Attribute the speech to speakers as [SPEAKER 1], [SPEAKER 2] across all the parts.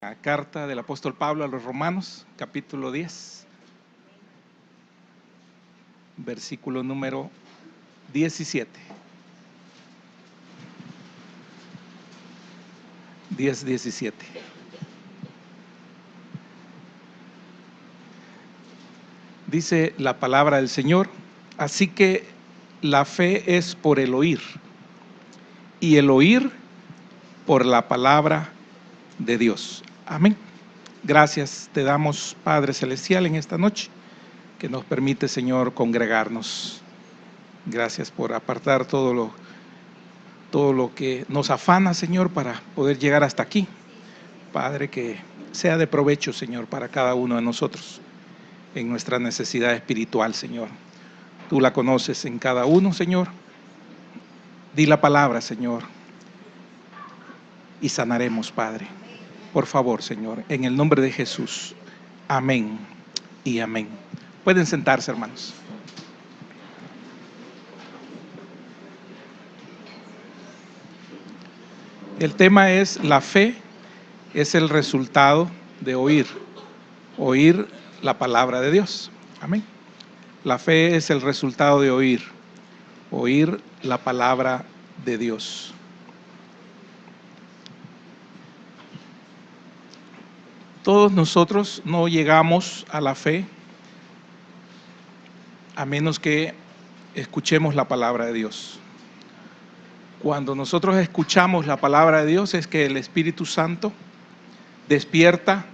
[SPEAKER 1] La carta del apóstol Pablo a los Romanos, capítulo 10, versículo número 17. 10:17. Dice la palabra del Señor: así que la fe es por el oír, y el oír por la palabra de Dios. Amén. Gracias te damos, Padre Celestial, en esta noche que nos permite, Señor, congregarnos. Gracias por apartar todo lo que nos afana, Señor, para poder llegar hasta aquí. Padre, que sea de provecho, Señor, para cada uno de nosotros en nuestra necesidad espiritual, Señor. Tú la conoces en cada uno, Señor. Di la palabra, Señor, y sanaremos, Padre. Por favor, Señor, en el nombre de Jesús. Amén y amén. Pueden sentarse, hermanos. El tema es: la fe es el resultado de oír la palabra de Dios. Amén. La fe es el resultado de oír la palabra de Dios. Todos nosotros no llegamos a la fe a menos que escuchemos la palabra de Dios. Cuando nosotros escuchamos la palabra de Dios es que el Espíritu Santo despierta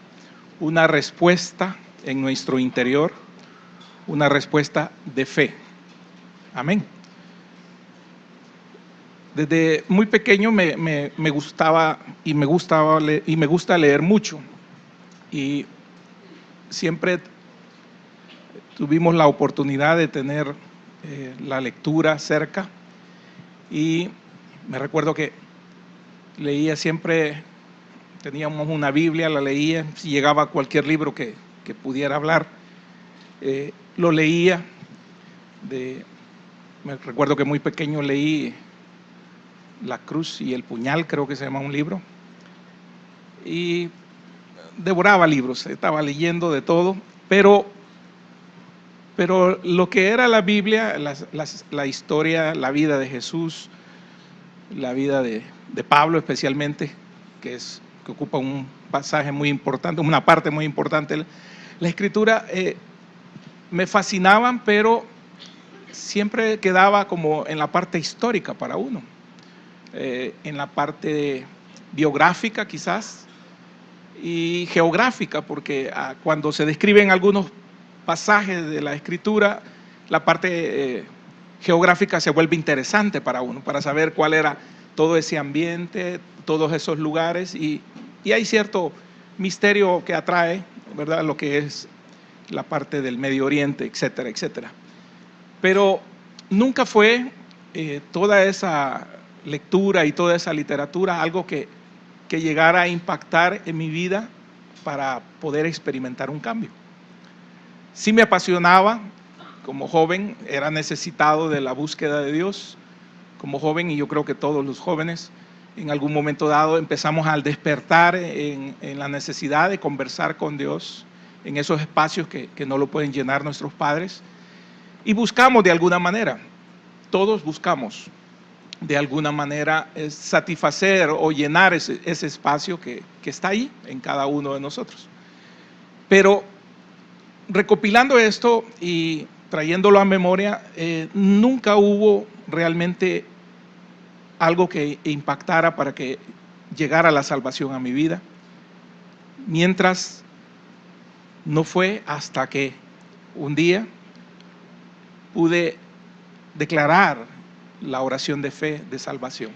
[SPEAKER 1] una respuesta en nuestro interior, una respuesta de fe. Amén. Desde muy pequeño me gustaba y me gusta leer mucho, y siempre tuvimos la oportunidad de tener la lectura cerca, y me recuerdo que leía siempre. Teníamos una Biblia, la leía. Si llegaba cualquier libro que pudiera hablar, lo leía. Me recuerdo que muy pequeño leí La cruz y el puñal, creo que se llama un libro, y devoraba libros, estaba leyendo de todo, pero lo que era la Biblia, la historia, la vida de Jesús, la vida de Pablo especialmente, que ocupa un pasaje muy importante, una parte muy importante, la escritura, me fascinaban, pero siempre quedaba como en la parte histórica para uno, en la parte biográfica quizás, y geográfica, porque cuando se describen algunos pasajes de la escritura, la parte geográfica se vuelve interesante para uno, para saber cuál era todo ese ambiente, todos esos lugares, y hay cierto misterio que atrae, ¿verdad?, lo que es la parte del Medio Oriente, etcétera, etcétera. Pero nunca fue toda esa lectura y toda esa literatura algo que llegara a impactar en mi vida para poder experimentar un cambio. Sí me apasionaba como joven, era necesitado de la búsqueda de Dios como joven, y yo creo que todos los jóvenes en algún momento dado empezamos al despertar en la necesidad de conversar con Dios en esos espacios que no lo pueden llenar nuestros padres, y buscamos de alguna manera, todos buscamos de alguna manera satisfacer o llenar ese espacio que está ahí en cada uno de nosotros. Pero recopilando esto y trayéndolo a memoria, nunca hubo realmente algo que impactara para que llegara la salvación a mi vida, mientras no fue hasta que un día pude declarar la oración de fe de salvación.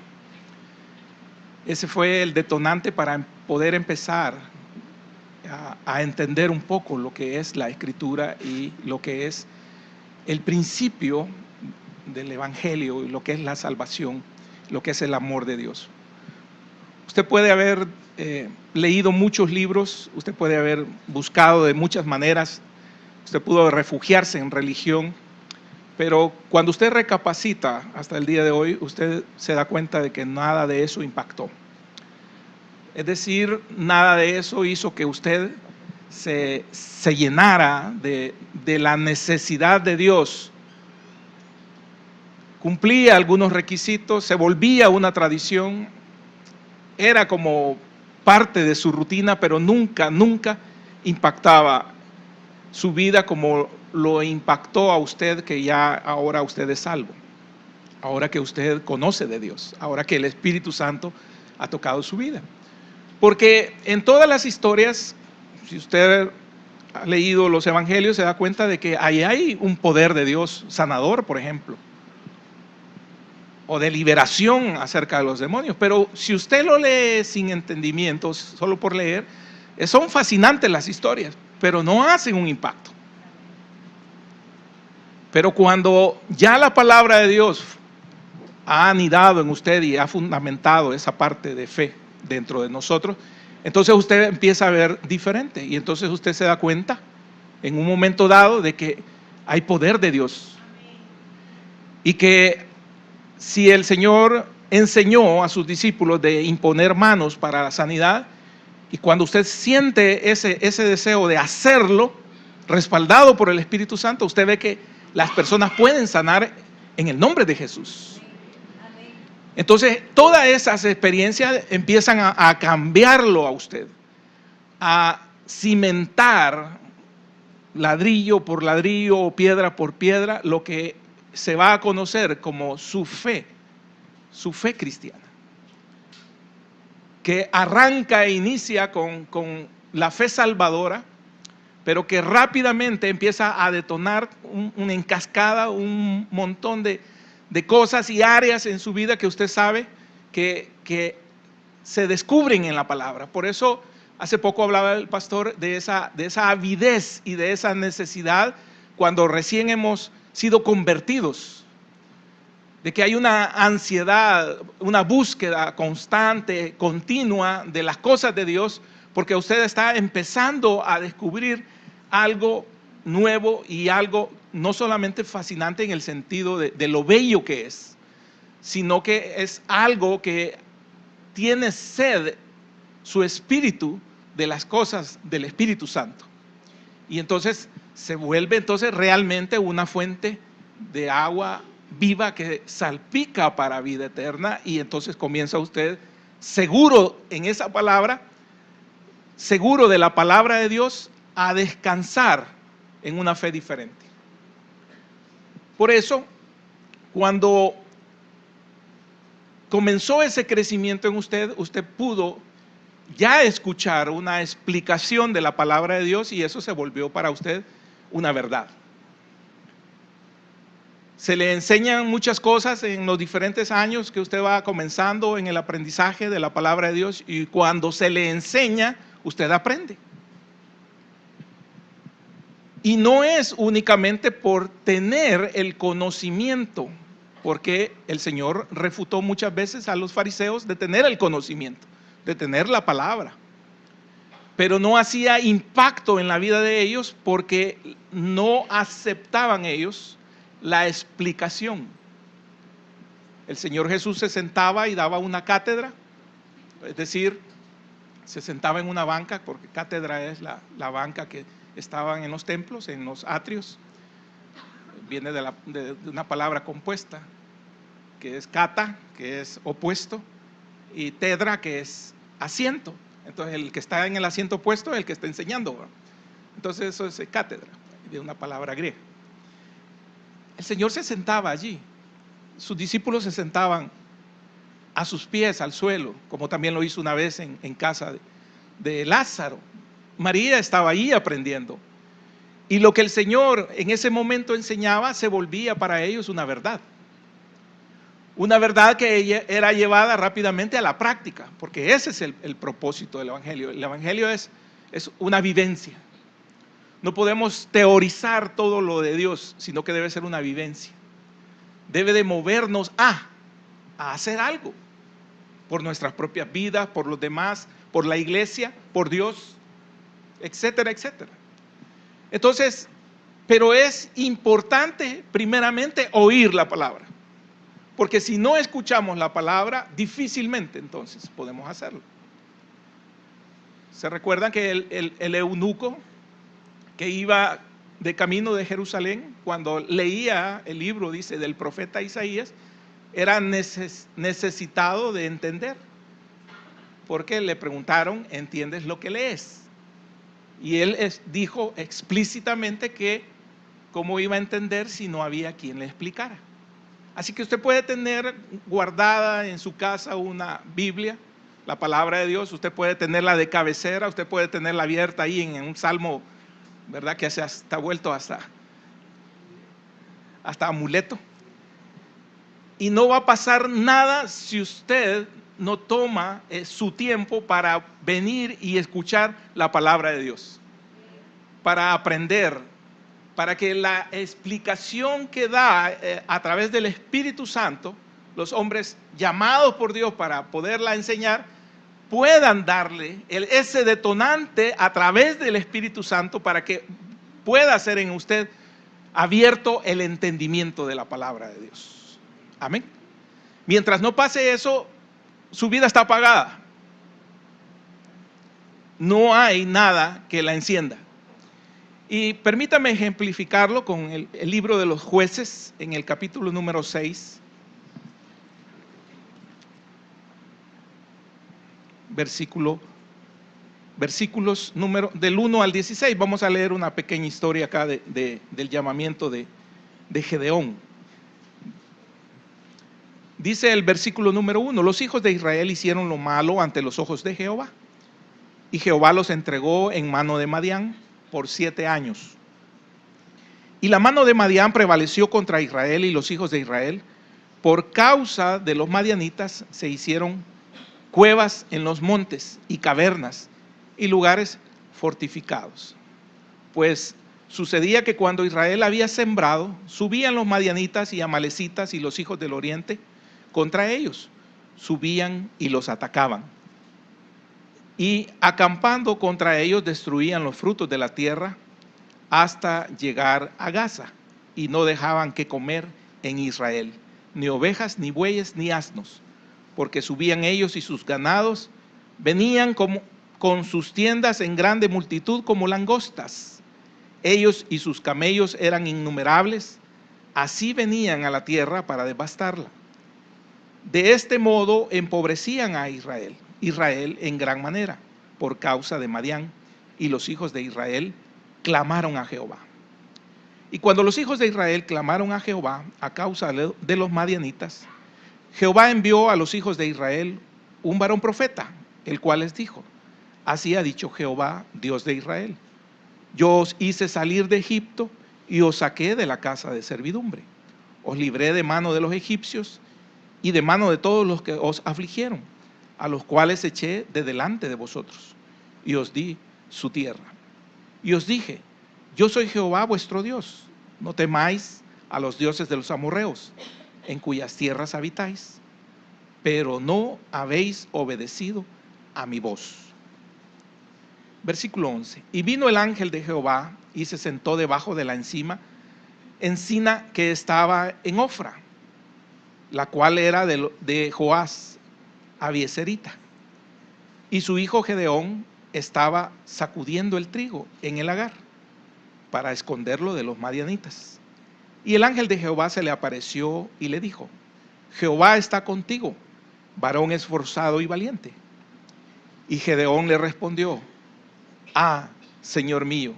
[SPEAKER 1] Ese fue el detonante para poder empezar a entender un poco lo que es la Escritura y lo que es el principio del Evangelio y lo que es la salvación, lo que es el amor de Dios. Usted puede haber leído muchos libros, usted puede haber buscado de muchas maneras, usted pudo refugiarse en religión, pero cuando usted recapacita hasta el día de hoy, usted se da cuenta de que nada de eso impactó. Es decir, nada de eso hizo que usted se llenara de la necesidad de Dios. Cumplía algunos requisitos, se volvía una tradición, era como parte de su rutina, pero nunca impactaba su vida como lo impactó a usted, que ya ahora usted es salvo, ahora que usted conoce de Dios, ahora que el Espíritu Santo ha tocado su vida. Porque en todas las historias, si usted ha leído los evangelios, se da cuenta de que ahí hay un poder de Dios sanador, por ejemplo, o de liberación acerca de los demonios. Pero si usted lo lee sin entendimiento, solo por leer, son fascinantes las historias, pero no hacen un impacto. Pero cuando ya la palabra de Dios ha anidado en usted y ha fundamentado esa parte de fe dentro de nosotros, entonces usted empieza a ver diferente, y entonces usted se da cuenta en un momento dado de que hay poder de Dios, y que si el Señor enseñó a sus discípulos de imponer manos para la sanidad, y cuando usted siente ese deseo de hacerlo, respaldado por el Espíritu Santo, usted ve que las personas pueden sanar en el nombre de Jesús. Entonces, todas esas experiencias empiezan a cambiarlo a usted, a cimentar ladrillo por ladrillo o piedra por piedra lo que se va a conocer como su fe cristiana, que arranca e inicia con la fe salvadora, pero que rápidamente empieza a detonar una encascada, un montón de cosas y áreas en su vida que usted sabe que se descubren en la palabra. Por eso hace poco hablaba el pastor de esa avidez y de esa necesidad cuando recién hemos sido convertidos, de que hay una ansiedad, una búsqueda constante, continua de las cosas de Dios, porque usted está empezando a descubrir algo nuevo y algo no solamente fascinante en el sentido de lo bello que es, sino que es algo que tiene sed su espíritu de las cosas del Espíritu Santo. Y entonces se vuelve realmente una fuente de agua viva que salpica para vida eterna, y entonces comienza usted seguro en esa palabra, seguro de la palabra de Dios, a descansar en una fe diferente. Por eso, cuando comenzó ese crecimiento en usted, usted pudo ya escuchar una explicación de la palabra de Dios, y eso se volvió para usted una verdad. Se le enseñan muchas cosas en los diferentes años que usted va comenzando en el aprendizaje de la palabra de Dios, y cuando se le enseña, usted aprende. Y no es únicamente por tener el conocimiento, porque el Señor refutó muchas veces a los fariseos de tener el conocimiento, de tener la palabra, pero no hacía impacto en la vida de ellos porque no aceptaban ellos la explicación. El Señor Jesús se sentaba y daba una cátedra, es decir, se sentaba en una banca, porque cátedra es la banca que estaban en los templos, en los atrios. Viene de una palabra compuesta, que es kata, que es opuesto, y tedra, que es asiento. Entonces el que está en el asiento opuesto es el que está enseñando, ¿verdad? Entonces eso es cátedra, de una palabra griega. El Señor se sentaba allí, sus discípulos se sentaban a sus pies al suelo, como también lo hizo una vez en casa de Lázaro. María estaba allí aprendiendo, y lo que el Señor en ese momento enseñaba se volvía para ellos una verdad que era llevada rápidamente a la práctica, porque ese es el propósito del Evangelio. El Evangelio es una vivencia. No podemos teorizar todo lo de Dios, sino que debe ser una vivencia. Debe de movernos a hacer algo por nuestras propias vidas, por los demás, por la iglesia, por Dios, etcétera, etcétera. Entonces, pero es importante primeramente oír la palabra, porque si no escuchamos la palabra, difícilmente entonces podemos hacerlo. ¿Se recuerdan que el eunuco que iba de camino de Jerusalén, cuando leía el libro, dice, del profeta Isaías, era necesitado de entender? Porque le preguntaron, ¿entiendes lo que lees? Y él dijo explícitamente que cómo iba a entender si no había quien le explicara. Así que usted puede tener guardada en su casa una Biblia, la palabra de Dios. Usted puede tenerla de cabecera, usted puede tenerla abierta ahí en un salmo, ¿verdad? Que se está vuelto hasta amuleto. Y no va a pasar nada si usted no toma su tiempo para venir y escuchar la palabra de Dios, para aprender, para que la explicación que da a través del Espíritu Santo, los hombres llamados por Dios para poderla enseñar, puedan darle ese detonante a través del Espíritu Santo para que pueda ser en usted abierto el entendimiento de la palabra de Dios. Amén. Mientras no pase eso, su vida está apagada. No hay nada que la encienda. Y permítame ejemplificarlo con el libro de los Jueces, en el capítulo número 6, versículos del 1 al 16. Vamos a leer una pequeña historia acá del llamamiento de Gedeón. Dice el versículo número 1: los hijos de Israel hicieron lo malo ante los ojos de Jehová, y Jehová los entregó en mano de Madián por 7 años. Y la mano de Madián prevaleció contra Israel, y los hijos de Israel, por causa de los madianitas, se hicieron cuevas en los montes y cavernas y lugares fortificados. Pues sucedía que cuando Israel había sembrado, subían los madianitas y amalecitas y los hijos del oriente contra ellos, subían y los atacaban. Y acampando contra ellos destruían los frutos de la tierra hasta llegar a Gaza, y no dejaban que comer en Israel, ni ovejas, ni bueyes, ni asnos, porque subían ellos y sus ganados, venían con sus tiendas en grande multitud como langostas. Ellos y sus camellos eran innumerables, así venían a la tierra para devastarla. De este modo empobrecían a Israel en gran manera, por causa de Madián, y los hijos de Israel clamaron a Jehová. Y cuando los hijos de Israel clamaron a Jehová a causa de los madianitas, Jehová envió a los hijos de Israel un varón profeta, el cual les dijo: así ha dicho Jehová, Dios de Israel: yo os hice salir de Egipto y os saqué de la casa de servidumbre. Os libré de mano de los egipcios y de mano de todos los que os afligieron, a los cuales eché de delante de vosotros, y os di su tierra. Y os dije: yo soy Jehová vuestro Dios, no temáis a los dioses de los amorreos, en cuyas tierras habitáis, pero no habéis obedecido a mi voz. Versículo 11: y vino el ángel de Jehová y se sentó debajo de la encina que estaba en Ofra, la cual era de Joás Abieserita, y su hijo Gedeón estaba sacudiendo el trigo en el lagar para esconderlo de los madianitas. Y el ángel de Jehová se le apareció y le dijo: Jehová está contigo, varón esforzado y valiente. Y Gedeón le respondió: ah, Señor mío,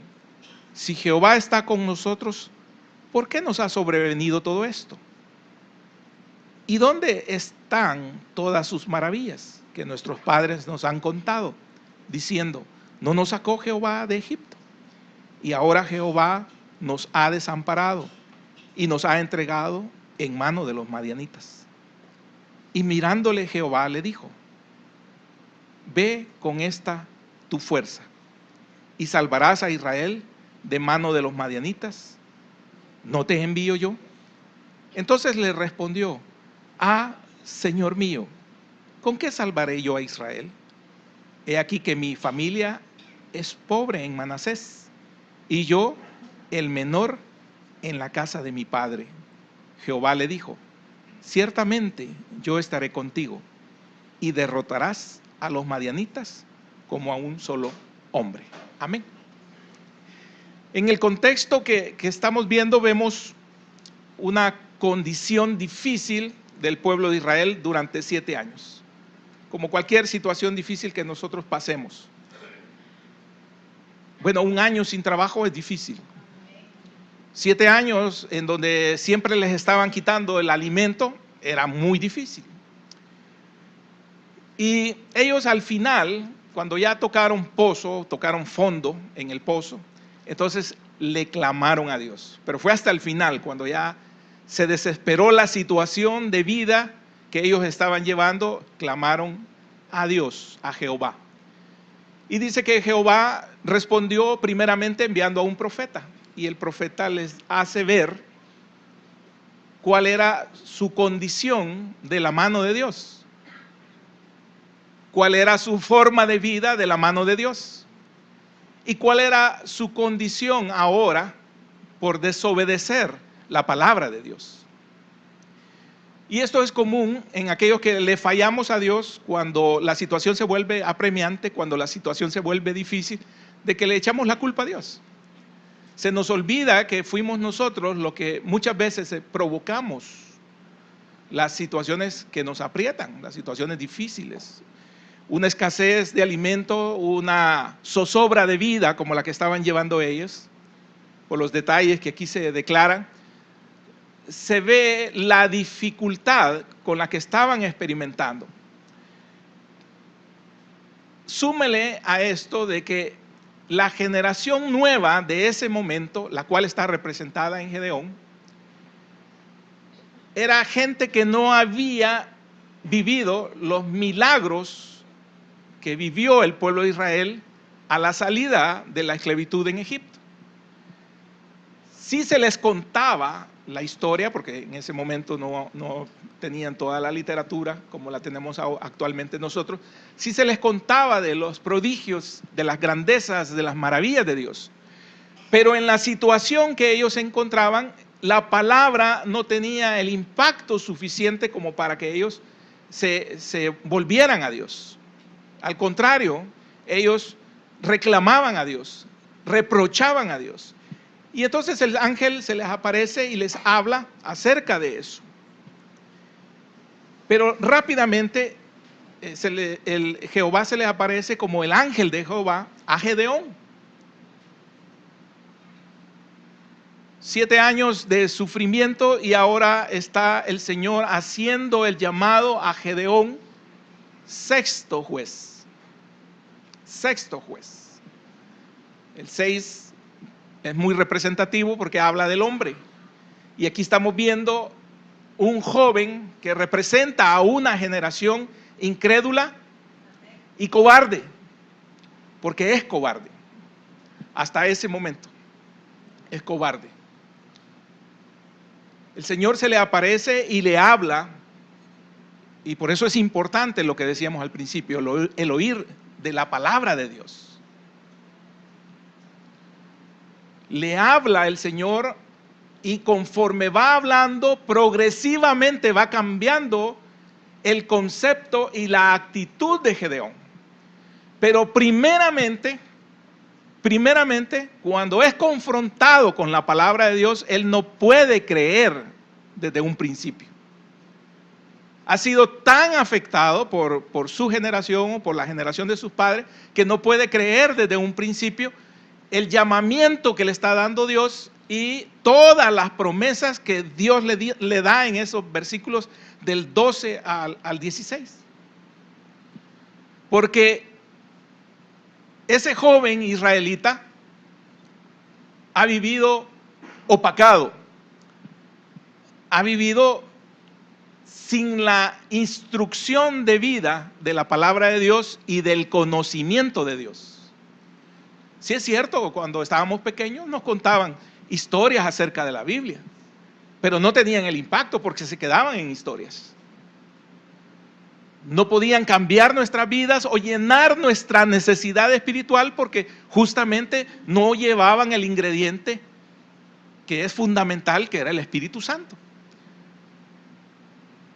[SPEAKER 1] si Jehová está con nosotros, ¿por qué nos ha sobrevenido todo esto? ¿Y dónde están todas sus maravillas que nuestros padres nos han contado, diciendo: ¿no nos sacó Jehová de Egipto? Y ahora Jehová nos ha desamparado y nos ha entregado en mano de los madianitas. Y mirándole Jehová le dijo: ve con esta tu fuerza y salvarás a Israel de mano de los madianitas. ¿No te envío yo? Entonces le respondió: ah, Señor mío, ¿con qué salvaré yo a Israel? He aquí que mi familia es pobre en Manasés, y yo el menor en la casa de mi padre. Jehová le dijo: ciertamente yo estaré contigo, y derrotarás a los madianitas como a un solo hombre. Amén. En el contexto que estamos viendo, vemos una condición difícil del pueblo de Israel durante 7 años, como cualquier situación difícil que nosotros pasemos. Bueno, 1 año sin trabajo es difícil. 7 años en donde siempre les estaban quitando el alimento era muy difícil. Y ellos al final, cuando ya tocaron pozo, tocaron fondo en el pozo, entonces le clamaron a Dios. Pero fue hasta el final, cuando ya se desesperó la situación de vida que ellos estaban llevando, clamaron a Dios, a Jehová. Y dice que Jehová respondió primeramente enviando a un profeta. Y el profeta les hace ver cuál era su condición de la mano de Dios. Cuál era su forma de vida de la mano de Dios. Y cuál era su condición ahora por desobedecer la palabra de Dios. Y esto es común en aquellos que le fallamos a Dios cuando la situación se vuelve apremiante, cuando la situación se vuelve difícil, de que le echamos la culpa a Dios. Se nos olvida que fuimos nosotros los que muchas veces provocamos las situaciones que nos aprietan, las situaciones difíciles. Una escasez de alimento, una zozobra de vida como la que estaban llevando ellos, por los detalles que aquí se declaran, se ve la dificultad con la que estaban experimentando. Súmele a esto de que la generación nueva de ese momento, la cual está representada en Gedeón, era gente que no había vivido los milagros que vivió el pueblo de Israel a la salida de la esclavitud en Egipto. Sí se les contaba la historia, porque en ese momento no tenían toda la literatura como la tenemos actualmente nosotros. Sí se les contaba de los prodigios, de las grandezas, de las maravillas de Dios. Pero en la situación que ellos se encontraban, la palabra no tenía el impacto suficiente como para que ellos se volvieran a Dios. Al contrario, ellos reclamaban a Dios, reprochaban a Dios. Y entonces el ángel se les aparece y les habla acerca de eso. Pero rápidamente Jehová se les aparece como el ángel de Jehová a Gedeón. 7 años de sufrimiento y ahora está el Señor haciendo el llamado a Gedeón, sexto juez. Sexto juez. El 6 es muy representativo porque habla del hombre. Y aquí estamos viendo un joven que representa a una generación incrédula y cobarde, porque es cobarde. Hasta ese momento es cobarde. El Señor se le aparece y le habla, y por eso es importante lo que decíamos al principio, el oír de la palabra de Dios. Le habla el Señor y conforme va hablando, progresivamente va cambiando el concepto y la actitud de Gedeón. Pero primeramente, cuando es confrontado con la palabra de Dios, él no puede creer desde un principio. Ha sido tan afectado por su generación o por la generación de sus padres que no puede creer desde un principio el llamamiento que le está dando Dios y todas las promesas que Dios le da en esos versículos del 12 al 16. Porque ese joven israelita ha vivido opacado, ha vivido sin la instrucción de vida de la palabra de Dios y del conocimiento de Dios. Sí es cierto, cuando estábamos pequeños nos contaban historias acerca de la Biblia, pero no tenían el impacto porque se quedaban en historias. No podían cambiar nuestras vidas o llenar nuestra necesidad espiritual porque justamente no llevaban el ingrediente que es fundamental, que era el Espíritu Santo.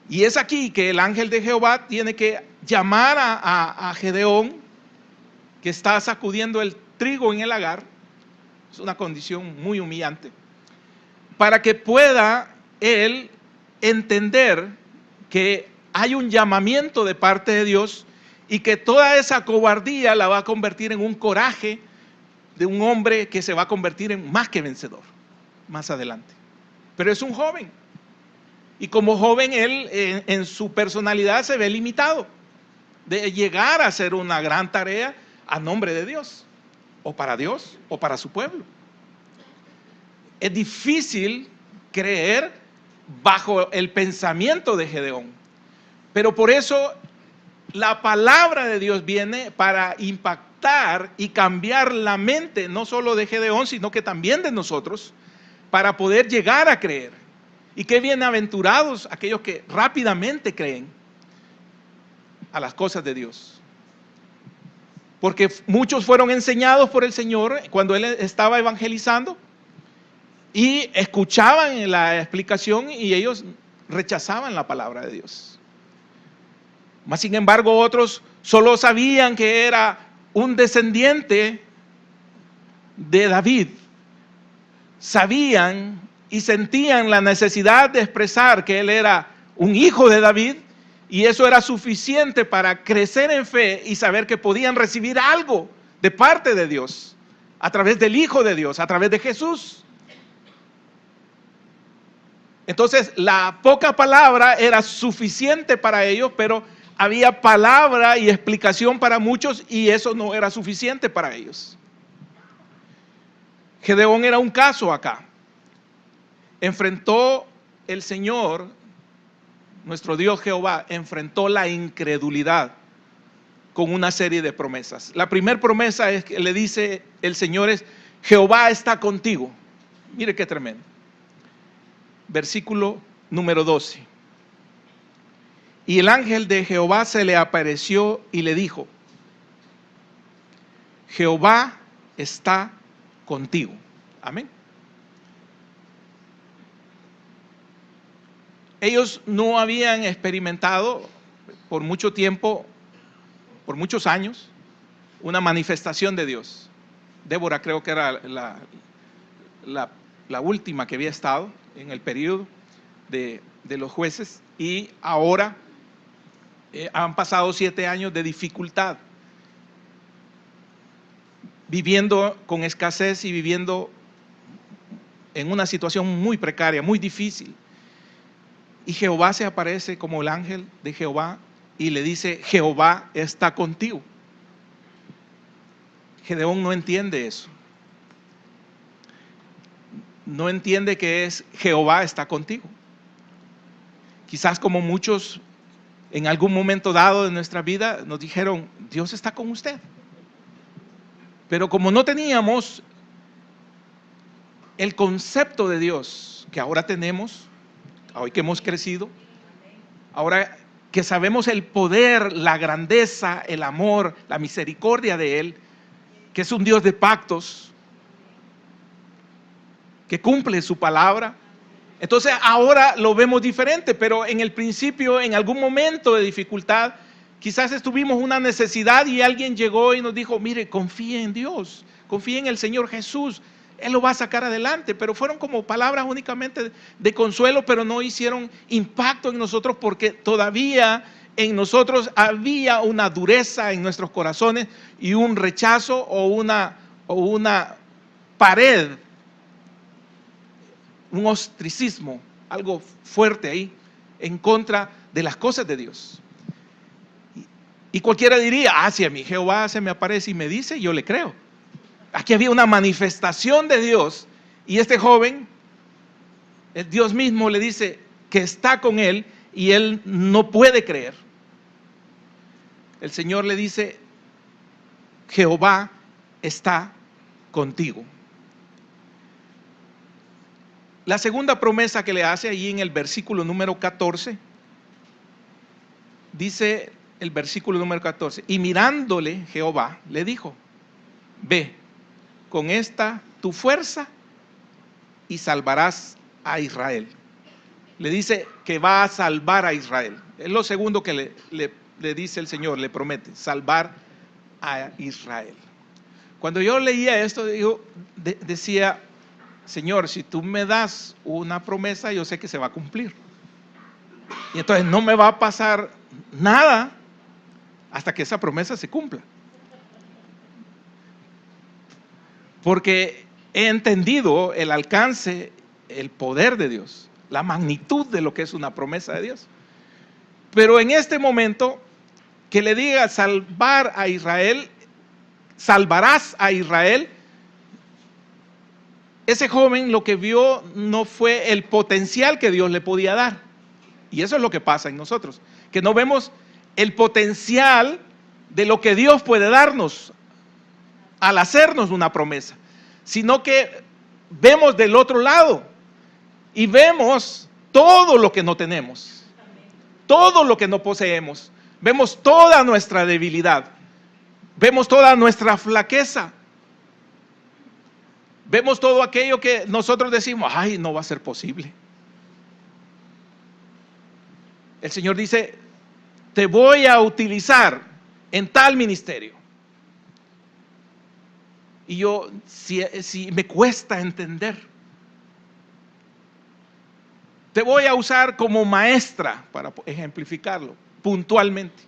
[SPEAKER 1] Y es aquí que el ángel de Jehová tiene que llamar a Gedeón que está sacudiendo el trigo en el lagar. Es una condición muy humillante. Para que pueda él entender que hay un llamamiento de parte de Dios y que toda esa cobardía la va a convertir en un coraje de un hombre que se va a convertir en más que vencedor más adelante. Pero es un joven. Y como joven él en su personalidad se ve limitado de llegar a hacer una gran tarea a nombre de Dios, o para su pueblo. Es difícil creer bajo el pensamiento de Gedeón, pero por eso la palabra de Dios viene para impactar y cambiar la mente, no solo de Gedeón, sino que también de nosotros, para poder llegar a creer. Y qué bienaventurados aquellos que rápidamente creen a las cosas de Dios. Porque muchos fueron enseñados por el Señor cuando Él estaba evangelizando y escuchaban la explicación y ellos rechazaban la palabra de Dios. Mas sin embargo otros solo sabían que era un descendiente de David. Sabían y sentían la necesidad de expresar que él era un hijo de David, y eso era suficiente para crecer en fe y saber que podían recibir algo de parte de Dios, a través del Hijo de Dios, a través de Jesús. Entonces la poca palabra era suficiente para ellos, pero había palabra y explicación para muchos y eso no era suficiente para ellos. Gedeón era un caso acá. Enfrentó el Señor, nuestro Dios Jehová, enfrentó la incredulidad con una serie de promesas. La primera promesa es que le dice el Señor es: Jehová está contigo. Mire qué tremendo. Versículo número 12. Y el ángel de Jehová se le apareció y le dijo: Jehová está contigo. Amén. Ellos no habían experimentado por mucho tiempo, por muchos años, una manifestación de Dios. Débora creo que era la última que había estado en el periodo de los jueces, y ahora han pasado 7 años de dificultad, viviendo con escasez y viviendo en una situación muy precaria, muy difícil. Y Jehová se aparece como el ángel de Jehová y le dice: Jehová está contigo. Gedeón no entiende eso. No entiende que es Jehová está contigo. Quizás como muchos en algún momento dado de nuestra vida nos dijeron: Dios está con usted. Pero como no teníamos el concepto de Dios que ahora tenemos, hoy que hemos crecido, ahora que sabemos el poder, la grandeza, el amor, la misericordia de Él, que es un Dios de pactos, que cumple su palabra, entonces ahora lo vemos diferente. Pero en el principio, en algún momento de dificultad, quizás tuvimos una necesidad y alguien llegó y nos dijo: mire, confíe en Dios, confíe en el Señor Jesús, Él lo va a sacar adelante. Pero fueron como palabras únicamente de consuelo, pero no hicieron impacto en nosotros, porque todavía en nosotros había una dureza en nuestros corazones y un rechazo o una pared, un ostracismo, algo fuerte ahí en contra de las cosas de Dios. Y cualquiera diría: si a mí Jehová se me aparece y me dice, yo le creo. Aquí había una manifestación de Dios, y este joven, el Dios mismo le dice que está con él y él no puede creer. El Señor le dice: Jehová está contigo. La segunda promesa que le hace allí en el versículo número 14, dice el versículo número 14: y mirándole Jehová le dijo: ve con esta tu fuerza y salvarás a Israel. Le dice que va a salvar a Israel. Es lo segundo que le dice el Señor, le promete: salvar a Israel. Cuando yo leía esto, decía, Señor, si tú me das una promesa, yo sé que se va a cumplir. Y entonces no me va a pasar nada hasta que esa promesa se cumpla. Porque he entendido el alcance, el poder de Dios, la magnitud de lo que es una promesa de Dios. Pero en este momento, que le diga salvar a Israel, salvarás a Israel, ese joven lo que vio no fue el potencial que Dios le podía dar. Y eso es lo que pasa en nosotros, que no vemos el potencial de lo que Dios puede darnos al hacernos una promesa, sino que vemos del otro lado y vemos todo lo que no tenemos, todo lo que no poseemos, vemos toda nuestra debilidad, vemos toda nuestra flaqueza, vemos todo aquello que nosotros decimos, ay, no va a ser posible. El Señor dice, te voy a utilizar en tal ministerio. Y yo, si me cuesta entender, te voy a usar como maestra, para ejemplificarlo, puntualmente.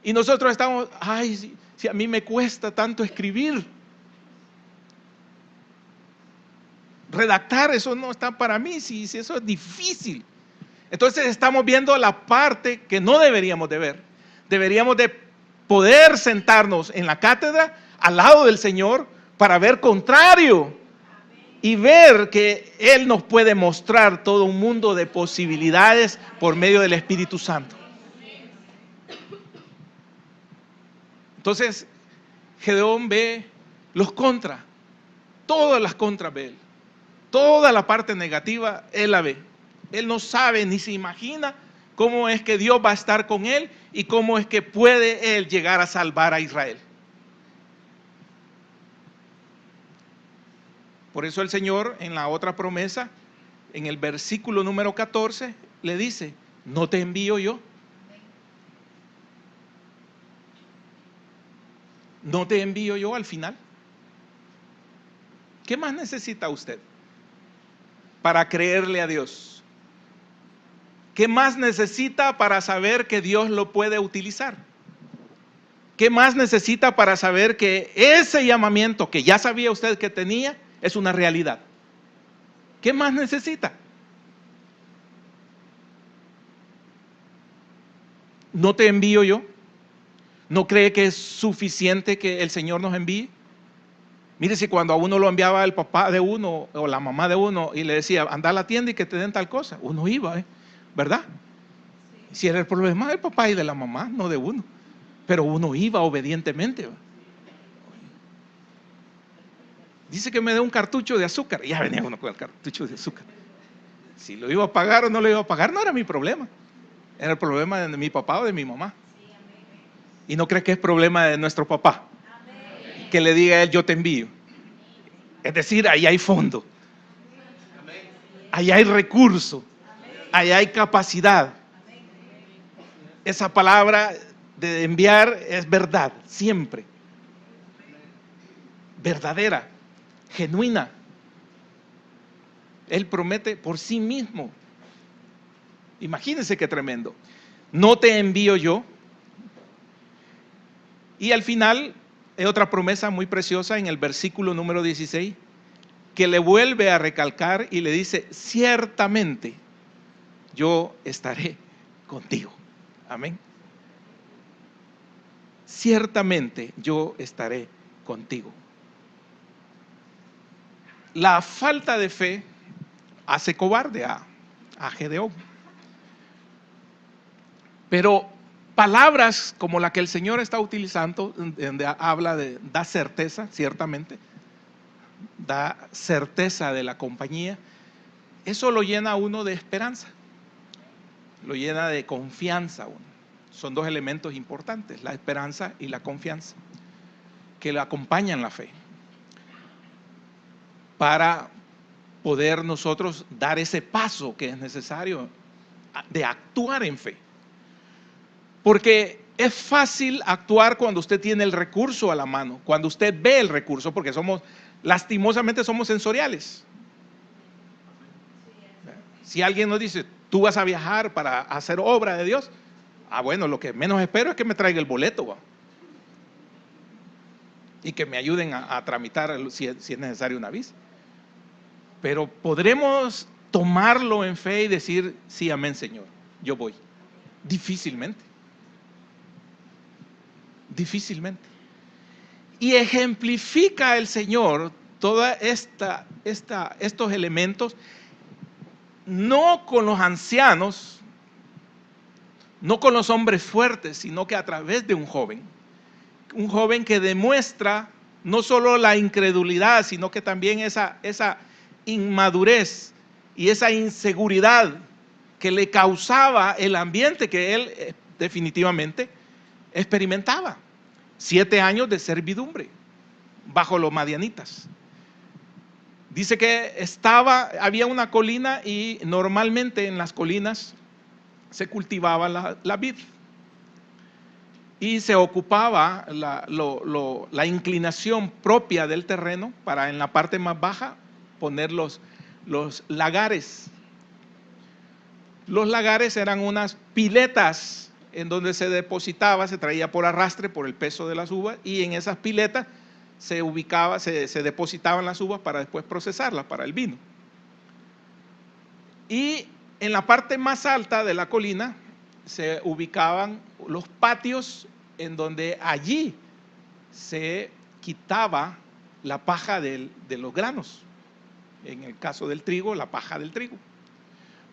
[SPEAKER 1] Y nosotros estamos, ay, si a mí me cuesta tanto escribir, redactar, eso no está para mí, si eso es difícil. Entonces estamos viendo la parte que no deberíamos de ver. Deberíamos de poder sentarnos en la cátedra al lado del Señor para ver contrario y ver que Él nos puede mostrar todo un mundo de posibilidades por medio del Espíritu Santo. Entonces Gedeón ve los contras, todas las contras ve él, toda la parte negativa él la ve. Él no sabe ni se imagina cómo es que Dios va a estar con él y cómo es que puede él llegar a salvar a Israel. Por eso el Señor en la otra promesa, en el versículo número 14, le dice, ¿no te envío yo? ¿No te envío yo al final? ¿Qué más necesita usted para creerle a Dios? ¿Qué más necesita para saber que Dios lo puede utilizar? ¿Qué más necesita para saber que ese llamamiento que ya sabía usted que tenía es una realidad? ¿Qué más necesita? ¿No te envío yo? ¿No cree que es suficiente que el Señor nos envíe? Mire, si cuando a uno lo enviaba el papá de uno o la mamá de uno y le decía, anda a la tienda y que te den tal cosa, uno iba, ¿verdad? Si era el problema del papá y de la mamá, no de uno, pero uno iba obedientemente. Dice que me dé un cartucho de azúcar, y ya venía uno con el cartucho de azúcar. Si lo iba a pagar o no lo iba a pagar no era mi problema, era el problema de mi papá o de mi mamá. Y no cree que es problema de nuestro papá que le diga a él, yo te envío. Es decir, ahí hay fondo, ahí hay recurso, ahí hay capacidad. Esa palabra de enviar es verdad, siempre. Verdadera, genuina. Él promete por sí mismo. Imagínense qué tremendo. No te envío yo. Y al final, hay otra promesa muy preciosa en el versículo número 16, que le vuelve a recalcar y le dice, ciertamente yo estaré contigo. Amén. Ciertamente yo estaré contigo. La falta de fe hace cobarde a Gedeón. Pero palabras como la que el Señor está utilizando, donde habla de da certeza, ciertamente, da certeza de la compañía, eso lo llena a uno de esperanza, lo llena de confianza a uno. Son dos elementos importantes, la esperanza y la confianza, que le acompañan la fe, para poder nosotros dar ese paso que es necesario de actuar en fe. Porque Es fácil actuar cuando usted tiene el recurso a la mano, cuando usted ve el recurso, porque lastimosamente somos sensoriales. Si alguien nos dice, tú vas a viajar para hacer obra de Dios, bueno, lo que menos espero es que me traiga el boleto, ¿va? Y que me ayuden a tramitar si es necesario una visa. Pero podremos tomarlo en fe y decir, sí, amén, Señor, yo voy. Difícilmente. Y ejemplifica el Señor toda estos elementos, no con los ancianos, no con los hombres fuertes, sino que a través de un joven que demuestra no solo la incredulidad, sino que también esa inmadurez y esa inseguridad que le causaba el ambiente que él definitivamente experimentaba. 7 años de servidumbre bajo los madianitas. Dice que había una colina y normalmente en las colinas se cultivaba la vid y se ocupaba la inclinación propia del terreno para en la parte más baja poner los lagares. Los lagares eran unas piletas en donde se traía por arrastre por el peso de las uvas, y en esas piletas se depositaban las uvas para después procesarlas para el vino. Y en la parte más alta de la colina se ubicaban los patios en donde allí se quitaba la paja de los granos. En el caso del trigo, la paja del trigo.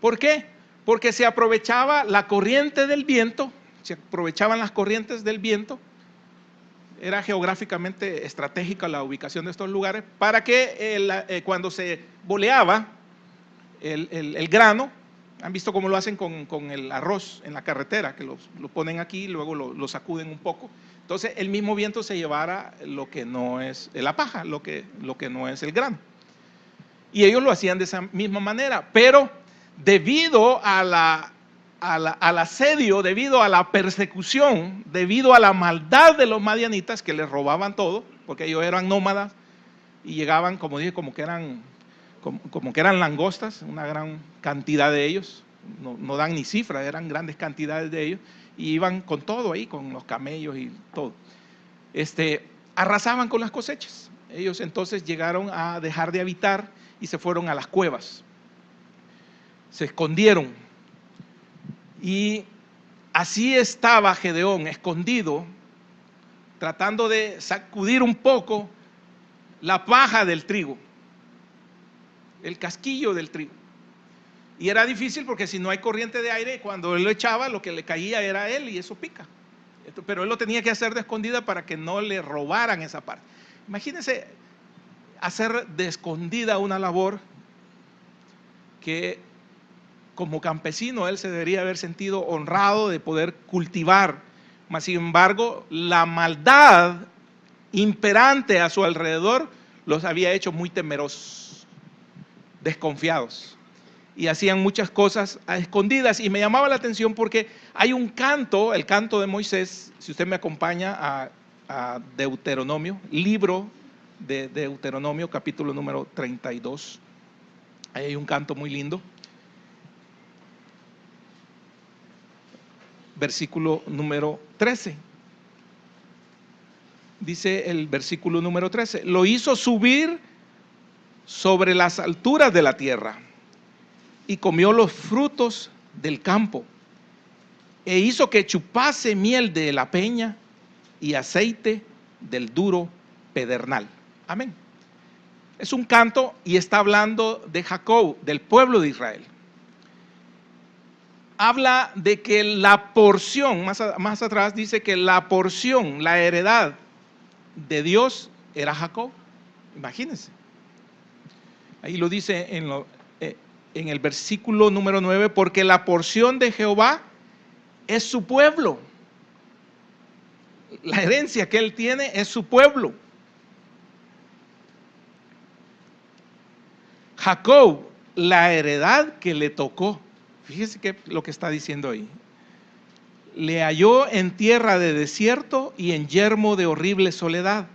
[SPEAKER 1] ¿Por qué? Porque se aprovechaba la corriente del viento, se aprovechaban las corrientes del viento. Era geográficamente estratégica la ubicación de estos lugares para que cuando se boleaba el grano, han visto cómo lo hacen con el arroz en la carretera, que lo ponen aquí y luego lo sacuden un poco. Entonces el mismo viento se llevara lo que no es la paja, lo que no es el grano. Y ellos lo hacían de esa misma manera, pero debido al asedio, debido a la persecución, debido a la maldad de los madianitas que les robaban todo, porque ellos eran nómadas y llegaban, como dije, como que eran langostas, una gran cantidad de ellos, no dan ni cifras, eran grandes cantidades de ellos, y iban con todo ahí, con los camellos y todo. Arrasaban con las cosechas. Ellos entonces llegaron a dejar de habitar y se fueron a las cuevas. Se escondieron. Y así estaba Gedeón, escondido, tratando de sacudir un poco la paja del trigo, el casquillo del trigo. Y era difícil porque si no hay corriente de aire, cuando él lo echaba, lo que le caía era a él y eso pica. Pero él lo tenía que hacer de escondida para que no le robaran esa parte. Imagínense hacer de escondida una labor que como campesino él se debería haber sentido honrado de poder cultivar. Mas sin embargo, la maldad imperante a su alrededor los había hecho muy temerosos, desconfiados, y hacían muchas cosas a escondidas. Y me llamaba la atención porque hay un canto, el canto de Moisés, si usted me acompaña a Deuteronomio, libro de Deuteronomio, capítulo número 32. Ahí hay un canto muy lindo. Versículo número 13. Dice el versículo número 13: lo hizo subir sobre las alturas de la tierra y comió los frutos del campo, e hizo que chupase miel de la peña y aceite del duro pedernal. Amén. Es un canto y está hablando de Jacob, del pueblo de Israel. Habla de que la porción, más atrás dice que la porción, la heredad de Dios era Jacob. Imagínense. Ahí lo dice en el versículo número 9, porque la porción de Jehová es su pueblo. La herencia que él tiene es su pueblo. Jacob, la heredad que le tocó. Fíjese que lo que está diciendo ahí. Le halló en tierra de desierto y en yermo de horrible soledad.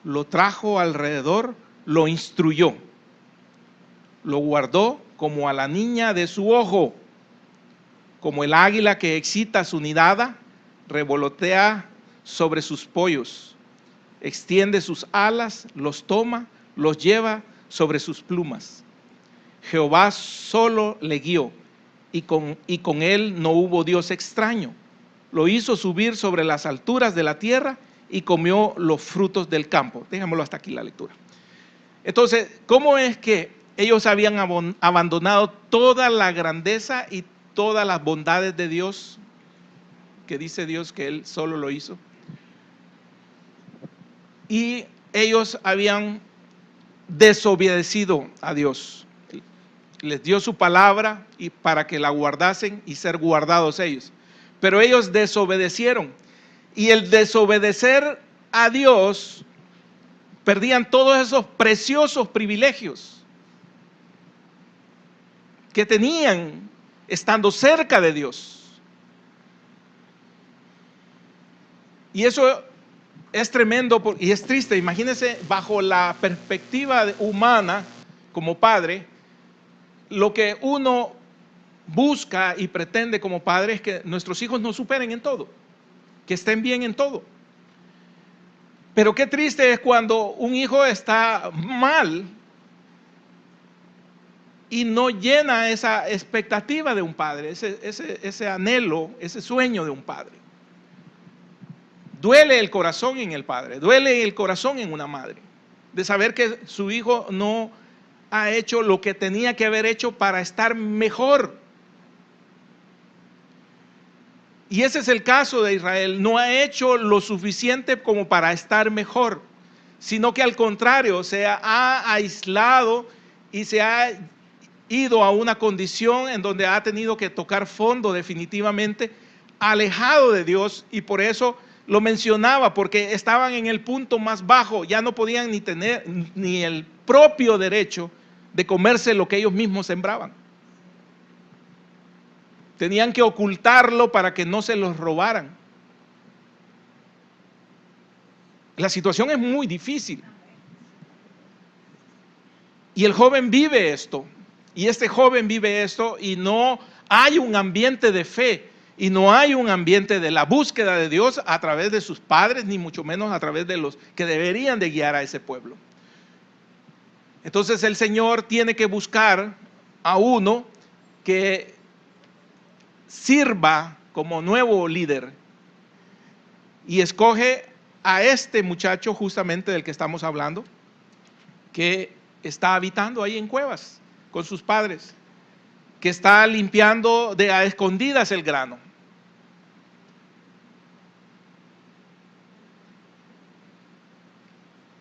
[SPEAKER 1] Lo trajo alrededor, lo instruyó, lo guardó como a la niña de su ojo, como el águila que excita su nidada, revolotea sobre sus pollos, extiende sus alas, los toma, los lleva sobre sus plumas. Jehová solo le guió, y con él no hubo Dios extraño. Lo hizo subir sobre las alturas de la tierra y comió los frutos del campo. Déjamelo hasta aquí la lectura. Entonces, ¿cómo es que ellos habían abandonado toda la grandeza y todas las bondades de Dios, que dice Dios que Él solo lo hizo? Y ellos habían desobedecido a Dios. Les dio su palabra y para que la guardasen y ser guardados ellos. Pero ellos desobedecieron. Y el desobedecer a Dios, perdían todos esos preciosos privilegios que tenían estando cerca de Dios. Y eso es tremendo y es triste. Imagínense, bajo la perspectiva humana, como padre, lo que uno busca y pretende como padre es que nuestros hijos nos superen en todo, que estén bien en todo. Pero qué triste es cuando un hijo está mal y no llena esa expectativa de un padre, ese anhelo, ese sueño de un padre. Duele el corazón en el padre, duele el corazón en una madre, de saber que su hijo no ha hecho lo que tenía que haber hecho para estar mejor. Y ese es el caso de Israel, no ha hecho lo suficiente como para estar mejor, sino que al contrario, se ha aislado y se ha ido a una condición en donde ha tenido que tocar fondo definitivamente, alejado de Dios, y por eso lo mencionaba, porque estaban en el punto más bajo, ya no podían ni tener ni el propio derecho de comerse lo que ellos mismos sembraban. Tenían que ocultarlo para que no se los robaran. La situación es muy difícil. Y el joven vive esto. Y este joven vive esto y no hay un ambiente de fe. Y no hay un ambiente de la búsqueda de Dios a través de sus padres, ni mucho menos a través de los que deberían de guiar a ese pueblo. Entonces el Señor tiene que buscar a uno que sirva como nuevo líder y escoge a este muchacho justamente del que estamos hablando, que está habitando ahí en cuevas con sus padres, que está limpiando de a escondidas el grano.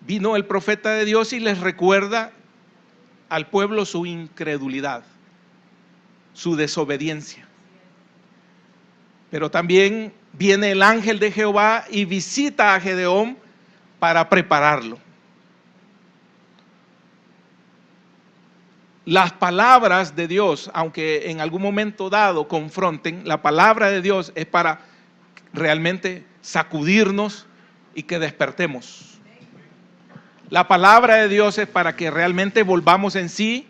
[SPEAKER 1] Vino el profeta de Dios y les recuerda al pueblo su incredulidad, su desobediencia. Pero también viene el ángel de Jehová y visita a Gedeón para prepararlo. Las palabras de Dios, aunque en algún momento dado confronten, la palabra de Dios es para realmente sacudirnos y que despertemos. La palabra de Dios es para que realmente volvamos en sí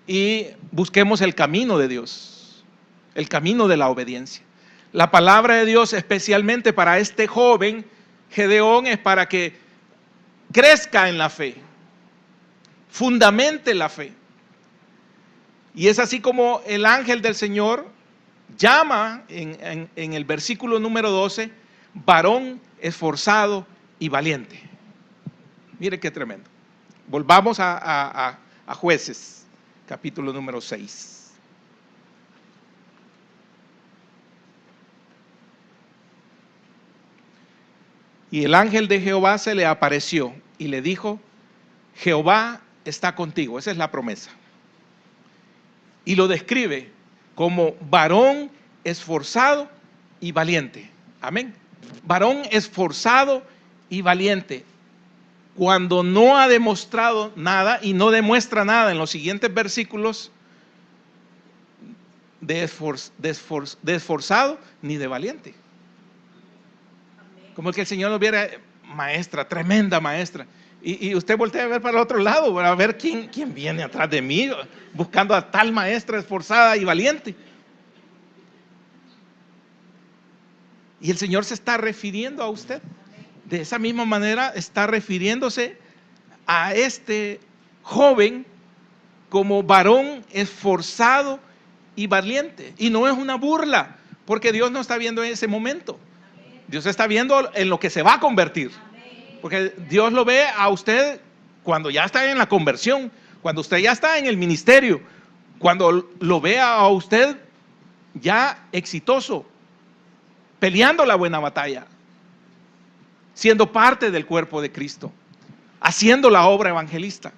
[SPEAKER 1] y busquemos el camino de Dios, el camino de la obediencia. La palabra de Dios especialmente para este joven Gedeón es para que crezca en la fe, fundamente la fe. Y es así como el ángel del Señor llama en el versículo número 12, varón esforzado y valiente. Mire qué tremendo. Volvamos a Jueces, capítulo número 6. Y el ángel de Jehová se le apareció y le dijo, Jehová está contigo. Esa es la promesa. Y lo describe como varón esforzado y valiente. Amén. Varón esforzado y valiente. Cuando no ha demostrado nada y no demuestra nada en los siguientes versículos, de esforzado ni de valiente. Como que el Señor nos viera, maestra, tremenda maestra. Y usted voltea a ver para el otro lado, para ver quién viene atrás de mí, buscando a tal maestra esforzada y valiente. Y el Señor se está refiriendo a usted. De esa misma manera está refiriéndose a este joven como varón esforzado y valiente. Y no es una burla, porque Dios no está viendo en ese momento. Dios está viendo en lo que se va a convertir. Porque Dios lo ve a usted cuando ya está en la conversión, cuando usted ya está en el ministerio, cuando lo ve a usted ya exitoso, peleando la buena batalla, siendo parte del cuerpo de Cristo, haciendo la obra evangelista,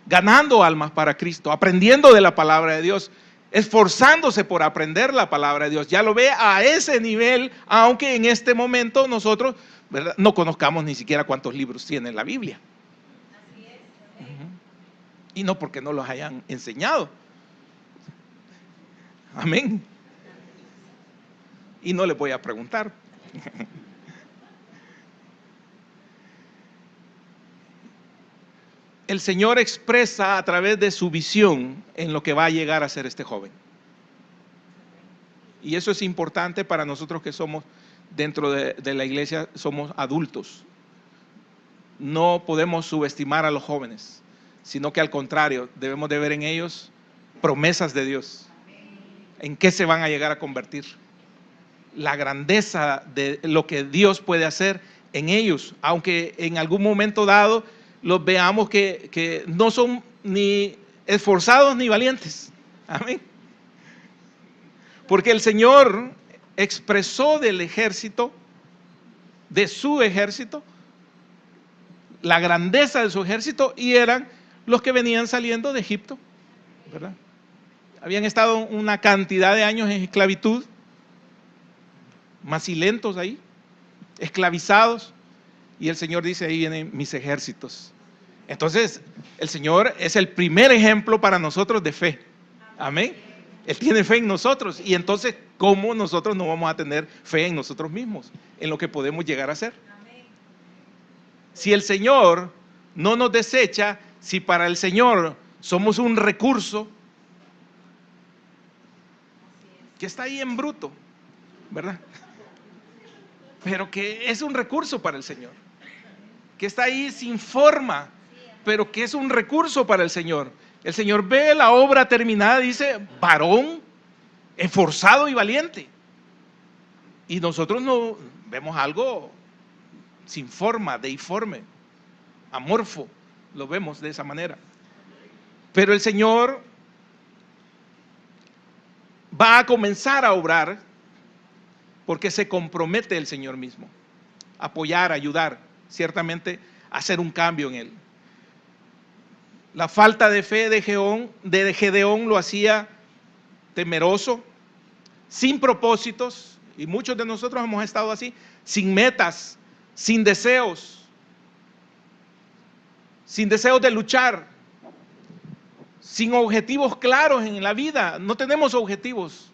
[SPEAKER 1] ganando almas para Cristo, aprendiendo de la palabra de Dios, esforzándose por aprender la palabra de Dios. Ya lo ve a ese nivel, aunque en este momento nosotros, ¿verdad?, no conozcamos ni siquiera cuántos libros tiene la Biblia. Así es. Y no porque no los hayan enseñado. Amén. Y no les voy a preguntar. El Señor expresa a través de su visión en lo que va a llegar a ser este joven. Y eso es importante para nosotros que somos dentro de la iglesia, somos adultos. No podemos subestimar a los jóvenes, sino que al contrario, debemos de ver en ellos promesas de Dios. ¿En qué se van a llegar a convertir? La grandeza de lo que Dios puede hacer en ellos, aunque en algún momento dado los veamos que no son ni esforzados ni valientes. Amén. Porque el Señor expresó del ejército, de su ejército, la grandeza de su ejército, y eran los que venían saliendo de Egipto, ¿verdad? Habían estado una cantidad de años en esclavitud, macilentos ahí, esclavizados, y el Señor dice: ahí vienen mis ejércitos. Entonces el Señor es el primer ejemplo para nosotros de fe. Amén. Él tiene fe en nosotros, y entonces ¿cómo nosotros no vamos a tener fe en nosotros mismos, en lo que podemos llegar a ser? Si el Señor no nos desecha, si para el Señor somos un recurso que está ahí en bruto, ¿verdad? Pero que es un recurso para el Señor, que está ahí sin forma, pero que es un recurso para el Señor. El Señor ve la obra terminada y dice: varón esforzado y valiente. Y nosotros no vemos algo sin forma, deiforme, amorfo, lo vemos de esa manera. Pero el Señor va a comenzar a obrar, porque se compromete el Señor mismo a apoyar, ayudar, ciertamente a hacer un cambio en él. La falta de fe de Gedeón lo hacía temeroso, sin propósitos, y muchos de nosotros hemos estado así, sin metas, sin deseos de luchar, sin objetivos claros en la vida. No tenemos objetivos.